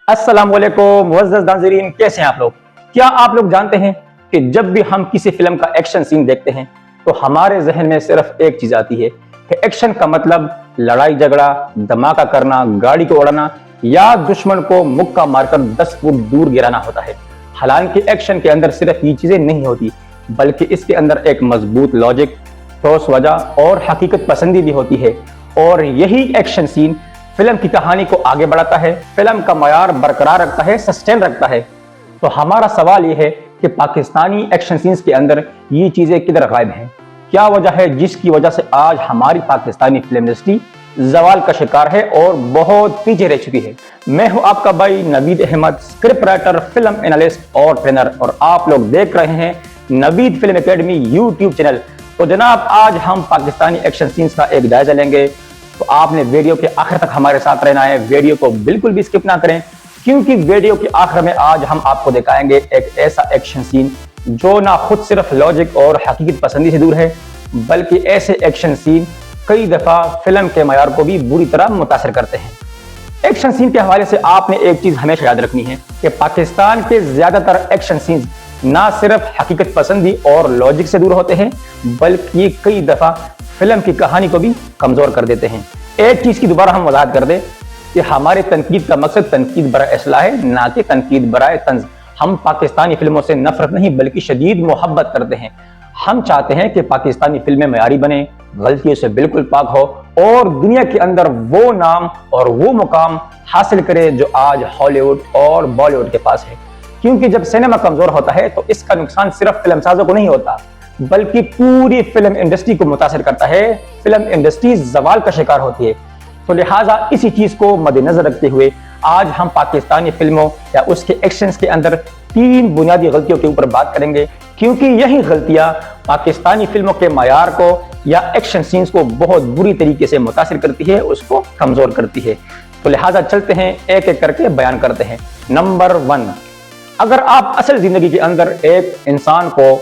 अस्सलाम वालेकुम मुअज़्ज़ज़ नाज़रीन, कैसे हैं आप लोग। क्या आप लोग जानते हैं कि जब भी हम किसी फिल्म का एक्शन सीन देखते हैं तो हमारे जहन में सिर्फ एक चीज आती है कि एक्शन का मतलब लड़ाई झगड़ा, धमाका करना, गाड़ी को उड़ाना या दुश्मन को मुक्का मारकर 10 फुट दूर गिराना होता है। हालांकि एक्शन के अंदर सिर्फ ये चीजें नहीं होती, बल्कि इसके अंदर एक मजबूत लॉजिक, ठोस वजह और हकीकत पसंदी भी होती है। और यही एक्शन सीन फिल्म की कहानी को आगे बढ़ाता है, फिल्म का मयार बरकरार रखता है, सस्टेन रखता है। तो हमारा सवाल यह है कि पाकिस्तानी एक्शन सीन्स के अंदर ये चीजें किधर गायब हैं? क्या वजह है जिसकी वजह से आज हमारी पाकिस्तानी फिल्म इंडस्ट्री जवाल का शिकार है और बहुत पीछे रह चुकी है। मैं हूं आपका भाई Naveed Ahmed, script writer, film analyst और ट्रेनर, और आप लोग देख रहे हैं Naveed film academy YouTube channel. तो जनाब, आज हम पाकिस्तानी एक्शन सीन्स का एक जायजा लेंगे, तो आपने वीडियो के आखिर तक हमारे साथ रहना है। वीडियो को बिल्कुल भी स्किप ना करें, क्योंकि वीडियो के आखिर में आज हम आपको दिखाएंगे एक ऐसा एक्शन सीन जो ना खुद सिर्फ लॉजिक और हकीकत पसंदी से दूर है, बल्कि ऐसे एक्शन सीन कई दफा फिल्म के मयार को भी बुरी तरह मुतासिर करते हैं। एक्शन सीन के हवाले से आपने एक चीज हमेशा याद रखनी है कि पाकिस्तान के ज्यादातर एक्शन सीन ना सिर्फ हकीकत पसंदी और लॉजिक से दूर होते हैं, बल्कि ये कई दफा फिल्म की कहानी को भी कमजोर कर देते हैं। एक चीज की दोबारा हम वजाहत कर दें कि हमारे तनकीद का मकसद तनकीद बराए इस्लाह है, ना कि तनकीद बराए तंज। हम पाकिस्तानी फिल्मों से नफरत नहीं बल्कि शदीद मोहब्बत करते हैं। हम चाहते हैं कि पाकिस्तानी फिल्में मयारी बने, गलतियों से बिल्कुल पाक हो और दुनिया के अंदर वो नाम और वो मुकाम हासिल करे जो आज हॉलीवुड और बॉलीवुड के पास है। क्योंकि जब सिनेमा कमजोर होता है तो इसका नुकसान सिर्फ फिल्मसाजों को नहीं होता, बल्कि पूरी फिल्म इंडस्ट्री को मुतासिर करता है। फिल्म इंडस्ट्री जवाल का शिकार होती है। तो लिहाजा इसी चीज को मद्देनजर रखते हुए आज हम पाकिस्तानी फिल्मों या उसके एक्शंस के अंदर 3 बुनियादी गलतियों के ऊपर बात करेंगे, क्योंकि यही गलतियां पाकिस्तानी फिल्मों के मयार को या एक्शन सीन्स को बहुत बुरी तरीके से मुतासिर करती है, उसको कमजोर करती है। तो लिहाजा चलते हैं, एक एक करके बयान करते हैं। नंबर 1, अगर आप असल जिंदगी के अंदर एक इंसान को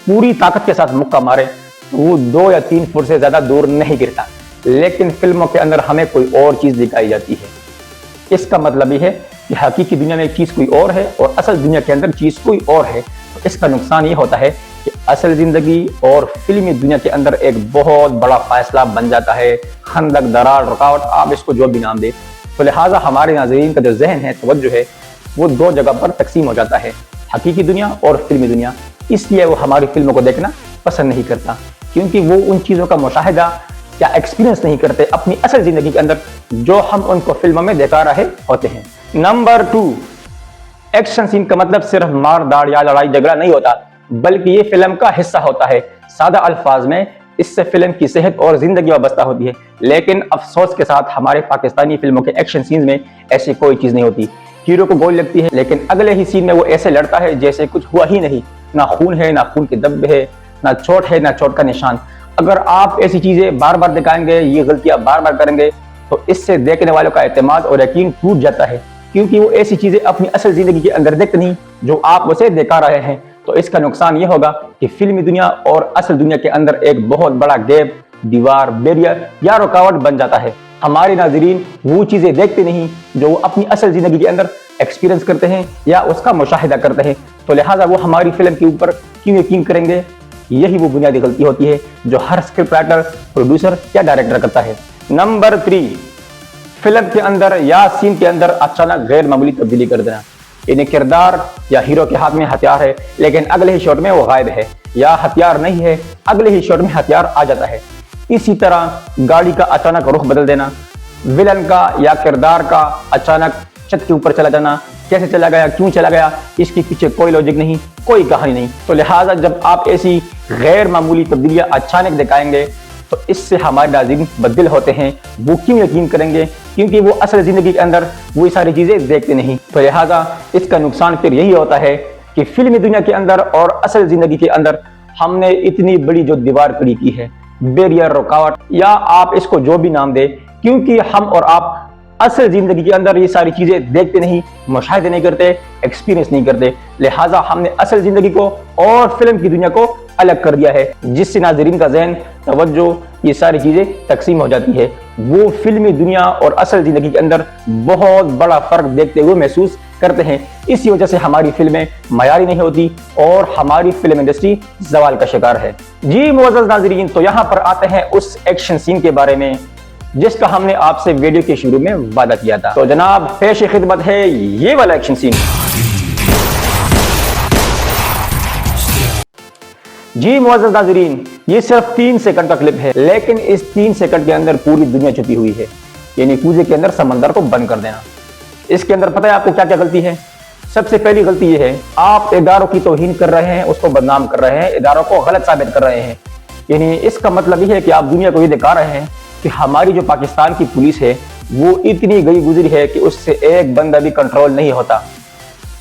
पूरी ताकत के साथ मुक्का मारे तो वो 2 या 3 फुट से ज्यादा दूर नहीं गिरता, लेकिन फिल्मों के अंदर हमें कोई और चीज दिखाई जाती है। इसका मतलब यह है कि हकीकी दुनिया में एक चीज कोई और है और असल दुनिया के अंदर चीज कोई और है। तो इसका नुकसान ये होता है कि असल जिंदगी और फिल्मी दुनिया के अंदर एक बहुत बड़ा फासला बन जाता है, खंदक, दरार, रुकावट, आप इसको जो भी नाम दे। तो लिहाजा हमारे नाज़रीन का जो जहन है, तवज्जो है, वो 2 जगह पर तकसीम हो जाता है, हकीकी दुनिया और फिल्मी दुनिया। इसलिए वो हमारी फिल्मों को देखना पसंद नहीं करता, क्योंकि वो उन चीजों का मुशाहिदा या एक्सपीरियंस नहीं करते अपनी असल जिंदगी के अंदर जो हम उनको फिल्मों में दिखा रहे होते हैं। नंबर 2, एक्शन सीन का मतलब सिर्फ मार दाड़ या लड़ाई झगड़ा नहीं होता, बल्कि ये फिल्म का हिस्सा होता है। सादा अल्फाज में इससे फिल्म की सेहत और जिंदगी वाबस्ता होती है। लेकिन अफसोस के साथ हमारे पाकिस्तानी फिल्मों के एक्शन सीन में ऐसी कोई चीज नहीं होती। हीरो को गोली लगती है, लेकिन अगले ही सीन में वो ऐसे लड़ता है जैसे कुछ हुआ ही नहीं। ना खून है, ना खून के धब्बे है, ना चोट है, ना चोट का निशान। अगर आप ऐसी चीजें बार बार दिखाएंगे, ये गलतियां बार बार करेंगे, तो इससे देखने वालों का एतमाद और यकीन टूट जाता है, क्योंकि वो ऐसी चीजें अपनी असल जिंदगी के अंदर देखते नहीं जो आप उसे दिखा रहे हैं। तो इसका नुकसान ये होगा कि फिल्मी दुनिया और असल दुनिया के अंदर एक बहुत बड़ा गैप, दीवार, बैरियर या रुकावट बन जाता है। हमारे नाज़रीन वो चीजें देखते नहीं जो वो अपनी असल जिंदगी के अंदर एक्सपीरियंस करते हैं या उसका मुशाहिदा करते हैं। तो लिहाजा वो हमारी फिल्म के ऊपर क्यों यकीन करेंगे? यही वो बुनियादी गलती होती है जो हर स्क्रिप्ट राइटर, प्रोड्यूसर या डायरेक्टर करता है। नंबर 3, फिल्म के अंदर या सीन के अंदर अचानक गैर मामूली तब्दीली कर देना। यानी किरदार या हीरो के हाथ में हथियार है, लेकिन अगले ही शॉट में वो गायब है, या हथियार नहीं है, अगले ही शॉट में हथियार आ जाता है। इसी तरह गाड़ी का अचानक रुख बदल देना, विलन का या किरदार का अचानक छत के ऊपर चला जाना, कैसे चला गया, क्यों चला गया, इसके पीछे कोई लॉजिक नहीं, कोई कहानी नहीं। तो लिहाजा जब आप ऐसी गैर मामूली तब्दीलियां अचानक दिखाएंगे तो इससे हमारे नाज़रीन बददिल होते हैं। वो क्यों यकीन करेंगे? क्योंकि वो असल जिंदगी के अंदर वो सारी चीजें देखते नहीं। तो लिहाजा इसका नुकसान फिर यही होता है कि फिल्मी दुनिया के अंदर और असल जिंदगी के अंदर हमने इतनी बड़ी जो दीवार खड़ी की है, बैरियर, रुकावट, या आप इसको जो भी नाम दे, क्योंकि हम और आप اصل زندگی کے اندر یہ ساری چیزیں دیکھتے نہیں، مشاہدے نہیں کرتے، ایکسپیرینس نہیں کرتے، لہٰذا ہم نے اصل زندگی کو اور فلم کی دنیا کو الگ کر دیا ہے، جس سے ناظرین کا ذہن، توجہ، یہ ساری چیزیں تقسیم ہو جاتی ہے۔ وہ فلمی دنیا اور اصل زندگی کے اندر بہت بڑا فرق دیکھتے ہوئے محسوس کرتے ہیں۔ اسی وجہ سے ہماری فلمیں معیاری نہیں ہوتی اور ہماری فلم انڈسٹری زوال کا شکار ہے۔ جی معزز ناظرین، تو یہاں پر آتے ہیں اس ایکشن سین کے بارے میں جس کا ہم نے آپ سے ویڈیو کے شروع میں وعدہ کیا تھا۔ تو جناب پیش خدمت ہے یہ والا ایکشن سین۔ جی معزز ناظرین، یہ صرف 3 سیکنڈ کا کلپ ہے، لیکن اس 3 سیکنڈ کے اندر پوری دنیا چھپی ہوئی ہے، یعنی کوزے کے اندر سمندر کو بند کر دینا۔ اس کے اندر پتہ ہے آپ کو کیا کیا غلطی ہے؟ سب سے پہلی غلطی یہ ہے، آپ اداروں کی توہین کر رہے ہیں، اس کو بدنام کر رہے ہیں، اداروں کو غلط ثابت کر رہے ہیں۔ یعنی اس کا مطلب یہ ہے کہ آپ دنیا کو یہ دکھا رہے ہیں کہ ہماری جو پاکستان کی پولیس ہے وہ اتنی گئی گزری ہے کہ اس سے ایک بندہ بھی کنٹرول نہیں ہوتا۔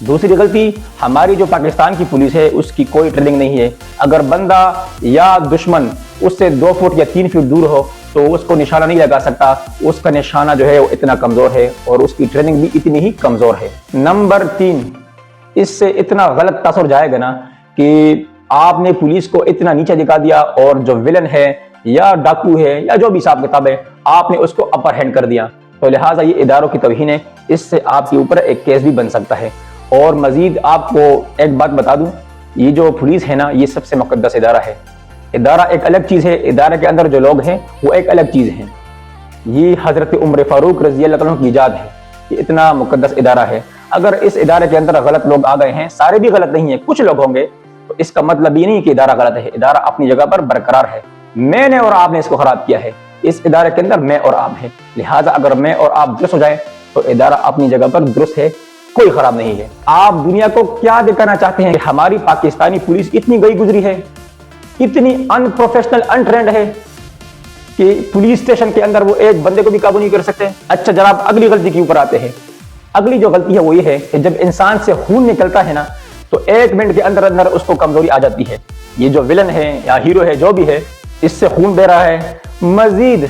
دوسری غلطی، ہماری جو پاکستان کی پولیس ہے اس کی کوئی ٹریننگ نہیں ہے۔ اگر بندہ یا دشمن اس سے 2 فٹ یا 3 فٹ دور ہو تو اس کو نشانہ نہیں لگا سکتا، اس کا نشانہ جو ہے وہ اتنا کمزور ہے اور اس کی ٹریننگ بھی اتنی ہی کمزور ہے۔ نمبر 3، اس سے اتنا غلط تاثر جائے گا نا کہ آپ نے پولیس کو اتنا نیچے دکھا دیا اور جو ویلن ہے یا ڈاکو ہے یا جو بھی حساب کتاب ہے آپ نے اس کو اپر ہینڈ کر دیا، تو لہٰذا یہ اداروں کی توہین ہے، اس سے آپ کے اوپر ایک کیس بھی بن سکتا ہے۔ اور مزید آپ کو ایک بات بتا دوں، یہ جو پولیس ہے نا یہ سب سے مقدس ادارہ ہے۔ ادارہ ایک الگ چیز ہے، ادارے کے اندر جو لوگ ہیں وہ ایک الگ چیز ہیں۔ یہ حضرت عمر فاروق رضی اللہ عنہ کی ایجاد ہے، یہ اتنا مقدس ادارہ ہے۔ اگر اس ادارے کے اندر غلط لوگ آ گئے ہیں، سارے بھی غلط نہیں ہیں، کچھ لوگ ہوں گے، تو اس کا مطلب یہ نہیں کہ ادارہ غلط ہے، ادارہ اپنی جگہ پر برقرار ہے۔ میں نے اور آپ نے اس کو خراب کیا ہے، اس ادارے کے اندر میں اور آپ ہیں، لہٰذا اگر میں اور آپ درست ہو جائیں تو ادارہ اپنی جگہ پر درست ہے، کوئی خراب نہیں ہے۔ آپ دنیا کو کیا دکھانا چاہتے ہیں کہ ہماری پاکستانی پولیس اتنی گئی گزری ہے، اتنی ان پروفیشنل، ان ٹرینڈ ہے کہ پولیس اسٹیشن کے اندر وہ ایک بندے کو بھی قابو نہیں کر سکتے؟ اچھا جناب، اگلی غلطی کے اوپر آتے ہیں۔ اگلی جو غلطی ہے وہ یہ ہے کہ جب انسان سے خون نکلتا ہے نا تو 1 منٹ کے اندر اندر اس کو کمزوری آ جاتی ہے۔ یہ جو ویلن ہے یا ہیرو ہے جو بھی ہے، اس سے خون بہ رہا ہے، مزید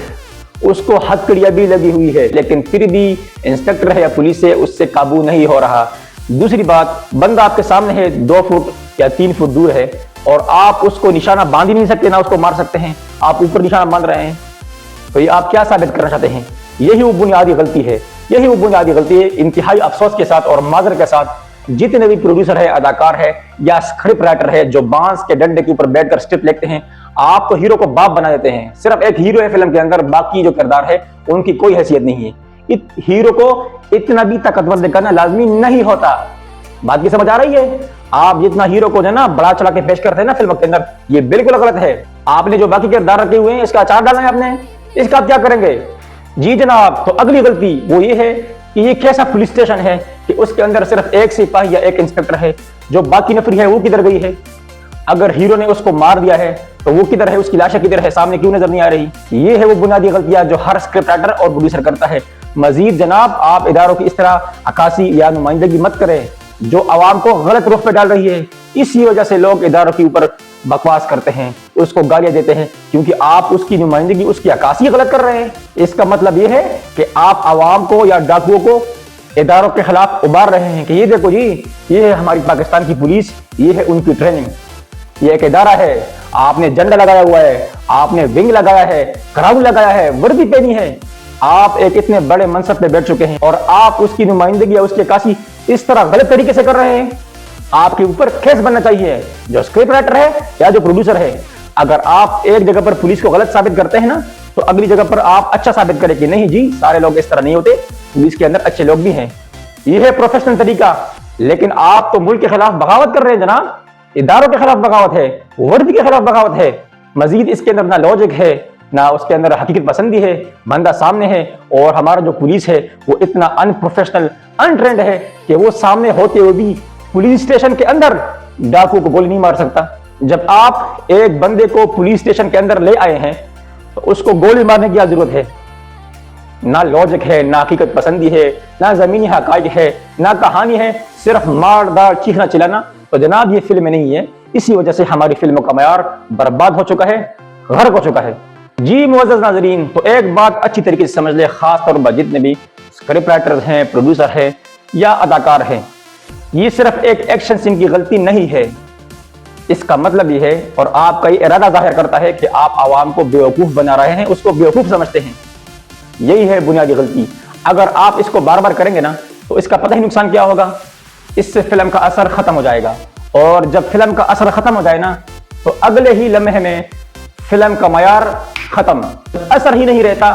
اس کو ہتھکڑیاں بھی لگی ہوئی ہے، لیکن پھر بھی انسپیکٹر ہے یا پولیس ہے اس سے قابو نہیں ہو رہا۔ دوسری بات، بندہ آپ کے سامنے ہے، 2 فٹ یا 3 فٹ دور ہے اور آپ اس کو نشانہ باندھ ہی نہیں سکتے، نہ اس کو مار سکتے ہیں، آپ اوپر نشانہ باندھ رہے ہیں، تو یہ آپ کیا ثابت کرنا چاہتے ہیں؟ یہی وہ بنیادی غلطی ہے، یہی وہ بنیادی غلطی ہے۔ انتہائی افسوس کے ساتھ اور معذرت کے ساتھ جتنے بھی پروڈیوسر ہے، اداکار ہے یا اسکرپٹ رائٹر ہے جو بانس کے ڈنڈے کے اوپر بیٹھ کر اسکرپٹ لکھتے ہیں، آپ تو ہیرو کو باپ بنا دیتے ہیں۔ صرف ایک ہیرو ہے فلم کے اندر، باقی جو کردار ہے ان کی کوئی حیثیت نہیں ہے۔ ہیرو کو اتنا بھی طاقتور دکھانا لازمی نہیں ہوتا۔ بات کی سمجھ آ رہی ہے؟ آپ جتنا ہیرو کو جو نا بڑا چلا کے پیش کرتے ہیں نا فلم کے اندر، یہ بالکل غلط ہے۔ آپ نے جو باقی کردار رکھے ہوئے ہیں اس کا اچار ڈالا ہے آپ نے، اس کا آپ کیا کریں گے؟ جی جناب، تو اگلی غلطی وہ یہ ہے کہ یہ کیسا پولیس اسٹیشن ہے کہ اس کے اندر صرف ایک سپاہی یا ایک انسپیکٹر ہے، جو باقی نفری ہے وہ کدھر گئی ہے؟ اگر ہیرو نے اس کو مار دیا ہے تو وہ کدھر ہے، اس کی لاشیں کدھر ہے، سامنے کیوں نظر نہیں آ رہی؟ یہ ہے وہ بنیادی غلطیاں جو ہر اسکرپٹ رائٹر اور پروڈیوسر کرتا ہے۔ مزید جناب، آپ اداروں کی اس طرح عکاسی یا نمائندگی مت کریں جو عوام کو غلط رخ پہ ڈال رہی ہے۔ اسی وجہ سے لوگ اداروں کے اوپر بکواس کرتے ہیں، اس کو گالیاں دیتے ہیں، کیونکہ آپ اس کی نمائندگی، اس کی عکاسی غلط کر رہے ہیں۔ اس کا مطلب یہ ہے کہ آپ عوام کو یا ڈاکوؤں کو اداروں کے خلاف ابھار رہے ہیں کہ یہ دیکھو جی، یہ ہے ہماری پاکستان کی پولیس، یہ ہے ان کی ٹریننگ، یہ ایک ادارہ ہے، آپ نے جھنڈا لگایا ہوا ہے، آپ نے ونگ لگایا ہے، کراؤن لگایا ہے، وردی پہنی ہے، آپ ایک اتنے بڑے منصب پہ بیٹھ چکے ہیں اور آپ اس کی نمائندگی یا اس کی عکاسی اس طرح غلط طریقے سے کر رہے ہیں۔ آپ کے اوپر کیس بننا چاہیے، جو اسکرپٹ رائٹر ہے یا جو پروڈیوسر ہے۔ اگر آپ ایک جگہ پر پولیس کو غلط ثابت کرتے ہیں نا تو اگلی جگہ پر آپ اچھا ثابت کریں کہ نہیں جی، سارے لوگ اس طرح نہیں ہوتے، پولیس کے اندر اچھے لوگ بھی ہیں۔ یہ ہے پروفیشنل طریقہ، لیکن آپ تو ملک کے خلاف بغاوت کر رہے ہیں جناب، اداروں کے خلاف بغاوت ہے، وردی کے خلاف بغاوت ہے۔ مزید اس کے اندر نہ لاجک ہے، نہ اس کے اندر حقیقت پسندی ہے، بندہ سامنے ہے اور ہمارا جو پولیس ہے وہ اتنا ان پروفیشنل، ان ٹرینڈ ہے کہ وہ سامنے ہوتے ہوئے بھی پولیس اسٹیشن کے اندر ڈاکو کو گولی نہیں مار سکتا۔ جب آپ ایک بندے کو پولیس اسٹیشن کے اندر لے آئے ہیں تو اس کو گولی مارنے کی کیا ضرورت ہے؟ نہ لاجک ہے، نہ حقیقت پسندی ہے، نہ زمینی حقائق ہے، نہ کہانی ہے، صرف مار دار چیخنا چلانا۔ تو جناب یہ فلم نہیں ہے، اسی وجہ سے ہماری فلموں کا معیار برباد ہو چکا ہے، غرق ہو چکا ہے۔ جی معزز ناظرین، تو ایک بات اچھی طریقے سے سمجھ لے، خاص طور پر جتنے بھی स्क्रिप्ट राइटर्स हैं, प्रोड्यूसर है या अदाकार हैं। ये सिर्फ एक एक्शन सीन की गलती नहीं है, इसका मतलब ये है और आपका ये इरादा जाहिर करता है कि आप आवाम को बेवकूफ बना रहे हैं, उसको बेवकूफ समझते हैं। यही है बुनियादी गलती। अगर आप इसको बार बार करेंगे ना तो इसका पता ही नुकसान क्या होगा, इससे फिल्म का असर खत्म हो जाएगा। और जब फिल्म का असर खत्म हो जाए ना तो अगले ही लम्हे में फिल्म का मयार खत्म, असर ही नहीं रहता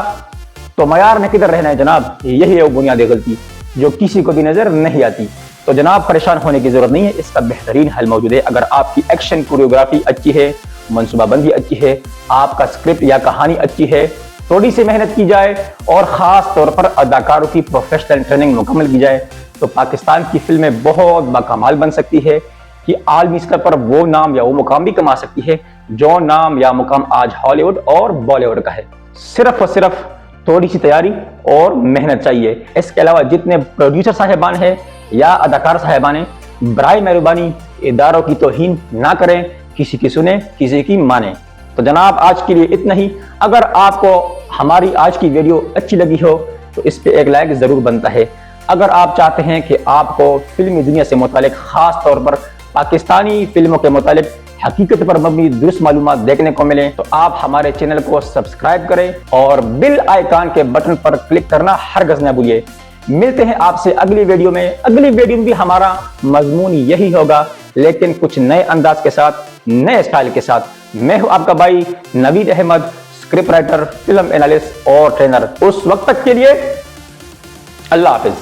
तो मयार ने किधर रहना है जनाब। यही है वो बुनियादी गलती जो किसी को भी नजर नहीं आती। तो जनाब परेशान होने की जरूरत नहीं है, इसका बेहतरीन हल मौजूद है। अगर आपकी एक्शन कोरियोग्राफी अच्छी है, मनसूबाबंदी अच्छी है, आपका स्क्रिप्ट या कहानी अच्छी है, थोड़ी सी मेहनत की जाए और खास तौर पर अदाकारों की प्रोफेशनल ट्रेनिंग मुकम्मल की जाए तो पाकिस्तान की फिल्में बहुत बाकमाल बन सकती है कि आलमी स्तर पर वो नाम या वो मुकाम भी कमा सकती है जो नाम या मुकाम आज हॉलीवुड और बॉलीवुड का है। सिर्फ और सिर्फ थोड़ी सी तैयारी और मेहनत चाहिए। इसके अलावा जितने प्रोड्यूसर साहिबान हैं या अदाकार साहिबान हैं, बराए मेहरबानी इदारों की तौहीन ना करें, किसी की सुने किसी की माने। तो जनाब आज के लिए इतना ही। अगर आपको हमारी आज की वीडियो अच्छी लगी हो तो इस पे एक लाइक जरूर बनता है। अगर आप चाहते हैं कि आपको फिल्मी दुनिया से मुतालिक खास तौर पर पाकिस्तानी फिल्मों के मुतालिक हकीकत पर मबनी दुरुस्त मालूमात देखने को मिले तो आप हमारे चैनल को सब्सक्राइब करें और बेल आइकन के बटन पर क्लिक करना हरगिज़ न भूलिए। मिलते हैं आपसे अगली वीडियो में। अगली वीडियो में भी हमारा मजमून यही होगा, लेकिन कुछ नए अंदाज के साथ, नए स्टाइल के साथ। मैं हूं आपका भाई Naveed Ahmed, script writer, film analyst और ट्रेनर। उस वक्त तक के लिए अल्लाह हाफिज।